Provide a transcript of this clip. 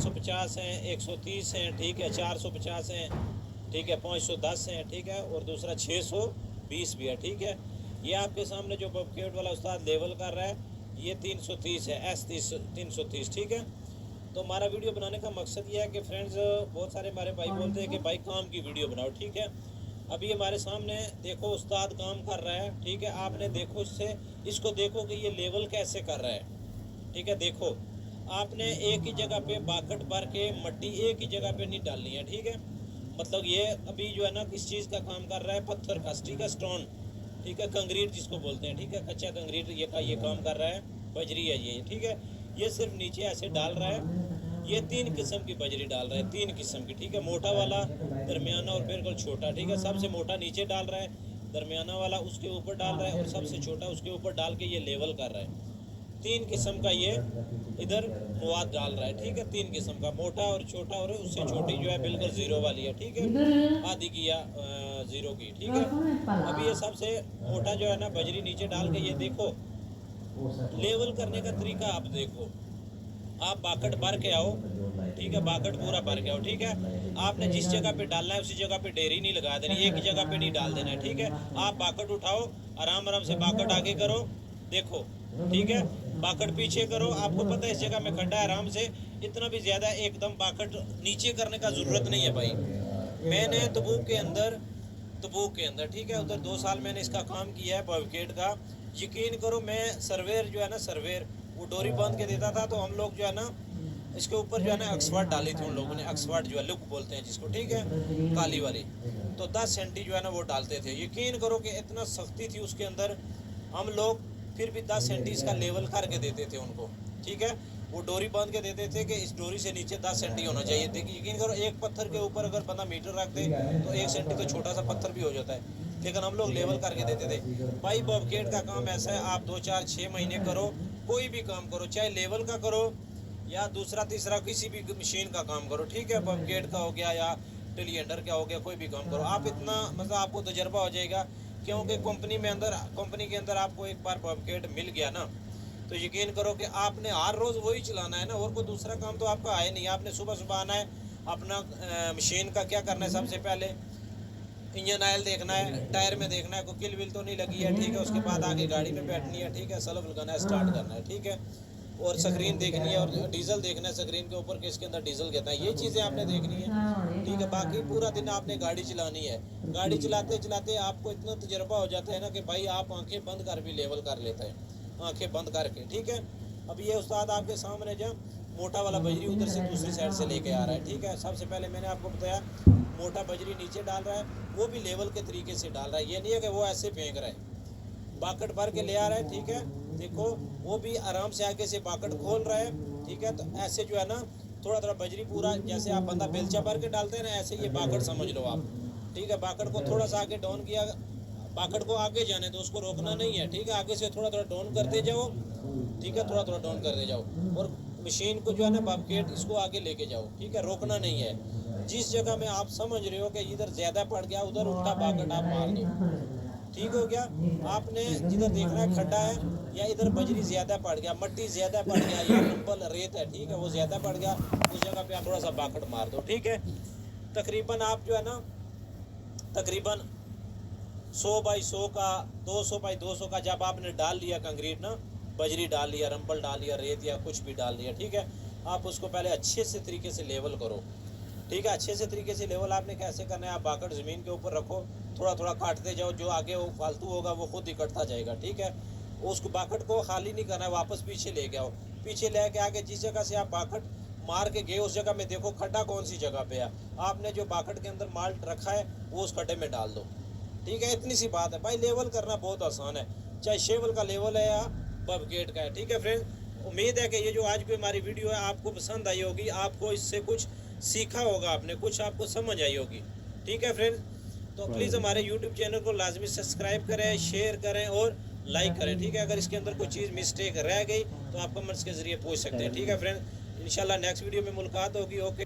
450 हैं, 130 हैं, ठीक है, 450 हैं, ठीक है, 510 हैं, ठीक है, और दूसरा 620 भी है, ठीक है। ये आपके सामने जो बबकेट वाला उस्ताद लेवल कर रहा है ये 330 है, S30 330, ठीक है। तो हमारा वीडियो बनाने का मकसद ये है कि फ्रेंड्स, बहुत सारे हमारे भाई बोलते हैं कि भाई काम की वीडियो बनाओ, ठीक है। अभी हमारे सामने देखो उस्ताद काम कर रहा है, ठीक है। आपने देखो इसको देखो कि ये लेवल कैसे कर रहा है, ठीक है। देखो आपने एक ही जगह पे बाकट भर के मट्टी एक ही जगह पे नहीं डालनी है, ठीक है। मतलब ये अभी जो है ना किस चीज़ का काम कर रहा है, पत्थर का, ठीक है, स्टोन, ठीक है, कंक्रीट जिसको बोलते हैं, ठीक है, कच्चा कंक्रीट ये काम कर रहा है, बजरी है ये, ठीक है। ये सिर्फ नीचे ऐसे डाल रहा है, ये 3 किस्म की बजरी डाल रहा है, 3 किस्म की, ठीक है। मोटा वाला, दरमियाना और बिल्कुल छोटा, ठीक है। सबसे मोटा नीचे डाल रहा है, दरमियाना वाला उसके ऊपर डाल रहा है और सबसे छोटा उसके ऊपर डाल के ये लेवल कर रहा है। 3 किस्म का ये इधर मवाद डाल रहा है, ठीक है। 3 किस्म का, मोटा और छोटा, और उससे छोटी जो है बिल्कुल ज़ीरो वाली है, ठीक है, आधी की या ज़ीरो की, ठीक है। अभी ये सबसे मोटा जो है ना बजरी नीचे डाल के ये देखो लेवल करने का तरीका आप देखो। आप बाकट भर के आओ, ठीक है, बाकट पूरा भर के आओ, ठीक है। आपने जिस जगह पे डालना है उसी जगह पे डेरी नहीं लगा देनी, एक ही जगह पे नहीं डाल देना है, ठीक है। आप बाकट उठाओ, आराम आराम से बाकट आगे करो, देखो, ठीक है। बाकट पीछे करो, आपको पता है इस जगह में खड्डा है, आराम से, इतना भी ज़्यादा एकदम बाकट नीचे करने का ज़रूरत नहीं है भाई। मैंने तबूक के अंदर, ठीक है, उधर 2 साल मैंने इसका काम किया है बबकेट का। यकीन करो, मैं सर्वेयर जो है ना, सर्वेयर वो डोरी बांध के देता था, तो हम लोग जो है ना इसके ऊपर जो है ना एक्सपर्ट डाली थी उन लोगों ने, एक्सपर्ट जो है लुक बोलते हैं जिसको, ठीक है, काली वाली। तो 10 सेंटी जो है ना वो डालते थे। यकीन करो कि इतना सख्ती थी उसके अंदर, हम लोग फिर भी 10 सेंटी इसका लेवल करके देते थे उनको, ठीक है। वो डोरी बांध के देते थे कि इस डोरी से नीचे 10 सेंटी होना चाहिए। देखिए यकीन करो, एक पत्थर के ऊपर अगर बंदा मीटर रख दे तो 1 सेंटी तो छोटा सा पत्थर भी हो जाता है, लेकिन हम लोग लेवल करके देते थे भाई। बबकेट का काम ऐसा है, आप 2 4 6 महीने करो, कोई भी काम करो, चाहे लेवल का करो या दूसरा तीसरा किसी भी मशीन का काम करो, ठीक है। बबकेट का हो गया या टिलियंडर का हो गया, कोई भी काम करो आप, इतना मतलब आपको तजर्बा हो जाएगा। क्योंकि कंपनी के अंदर आपको एक बार बबकेट मिल गया ना, तो यकीन करो कि आपने हर रोज़ वही चलाना है ना, और कोई दूसरा काम तो आपका आए नहीं। आपने सुबह सुबह आना है, अपना मशीन का क्या करना है, सबसे पहले इंजन ऑयल देखना है, टायर में देखना है कोई किल विल तो नहीं लगी है, ठीक है। उसके बाद आगे गाड़ी में बैठनी है, ठीक है, सल्फ लगाना है, स्टार्ट करना है, ठीक है, और स्क्रीन देखनी है और डीजल देखना है स्क्रीन के ऊपर कि इसके अंदर डीजल कितना है, ये चीज़ें आपने देखनी है, ठीक है। बाकी पूरा दिन आपने गाड़ी चलानी है। गाड़ी चलाते चलाते आपको इतना तजर्बा हो जाता है ना कि भाई आप आंखें बंद कर भी लेवल कर लेते हैं, आंखें बंद करके, ठीक है। अब ये उस्ताद आपके सामने जो मोटा वाला बजरी उधर से दूसरी साइड से लेके आ रहा है, ठीक है। सबसे पहले मैंने आपको बताया मोटा बजरी नीचे डाल रहा है, वो भी लेवल के तरीके से डाल रहा है, ये नहीं है कि वो ऐसे फेंक रहा है, बाकट भर के ले आ रहा है, ठीक है। देखो वो भी आराम से आगे से बाकट खोल रहा है, ठीक है। तो ऐसे जो है ना थोड़ा थोड़ा बजरी पूरा, जैसे आप बंदा बेलचा भर के डालते हैं ना, ऐसे ये बाकट समझ लो आप, ठीक है। बाकट को थोड़ा सा आगे डाउन किया, बाकट को आगे जाने दो, उसको रोकना नहीं है, ठीक है। आगे से थोड़ा थोड़ा डाउन करते जाओ, ठीक है, थोड़ा थोड़ा डाउन करते जाओ, और मशीन को जो है ना बबकेट इसको आगे लेके जाओ, ठीक है, रोकना नहीं है। जिस जगह में आप समझ रहे हो कि इधर ज़्यादा पड़ गया, उधर उल्टा बाकट आप मार दो, ठीक हो गया। आपने जिधर देखना है खड्डा है या इधर बजरी ज़्यादा पड़ गया, मट्टी ज़्यादा पड़ गया या रंपल रेत है, ठीक है, वो ज़्यादा पड़ गया, उस जगह पे आप थोड़ा सा बाकट मार दो, ठीक है। तकरीबन आप जो है ना तकरीबन 100 बाई 100 का, 200 बाई 200 का जब आपने डाल लिया कंक्रीट ना, बजरी डाल लिया, रंपल डाल लिया, रेत या कुछ भी डाल लिया, ठीक है। आप उसको पहले अच्छे से तरीके से लेवल करो, ठीक है। अच्छे से तरीके से लेवल आपने कैसे करना है, आप बाकट ज़मीन के ऊपर रखो, थोड़ा थोड़ा काटते जाओ, जो आगे वो फालतू होगा वो खुद ही कटता जाएगा, ठीक है। उसको बाकट को खाली नहीं करना है, वापस पीछे ले आओ, पीछे ले के आगे जिस जगह से आप बाकट मार के गए उस जगह में देखो खड्डा कौन सी जगह पे है, आपने जो बाकट के अंदर माल रखा है वो उस खड्डे में डाल दो, ठीक है। इतनी सी बात है भाई, लेवल करना बहुत आसान है, चाहे शेवल का लेवल है या बबकेट का है, ठीक है फ्रेंड। उम्मीद है कि ये जो आज की हमारी वीडियो है आपको पसंद आई होगी, आपको इससे कुछ सीखा होगा, आपने कुछ आपको समझ आई होगी, ठीक है फ्रेंड्स। तो प्लीज़ हमारे यूट्यूब चैनल को लाजमी सब्सक्राइब करें, शेयर करें और लाइक करें, ठीक है। अगर इसके अंदर कोई चीज़ मिस्टेक रह गई तो आप कमेंट्स के ज़रिए पूछ सकते हैं, ठीक है फ्रेंड्स। इंशाल्लाह नेक्स्ट वीडियो में मुलाकात होगी। ओके।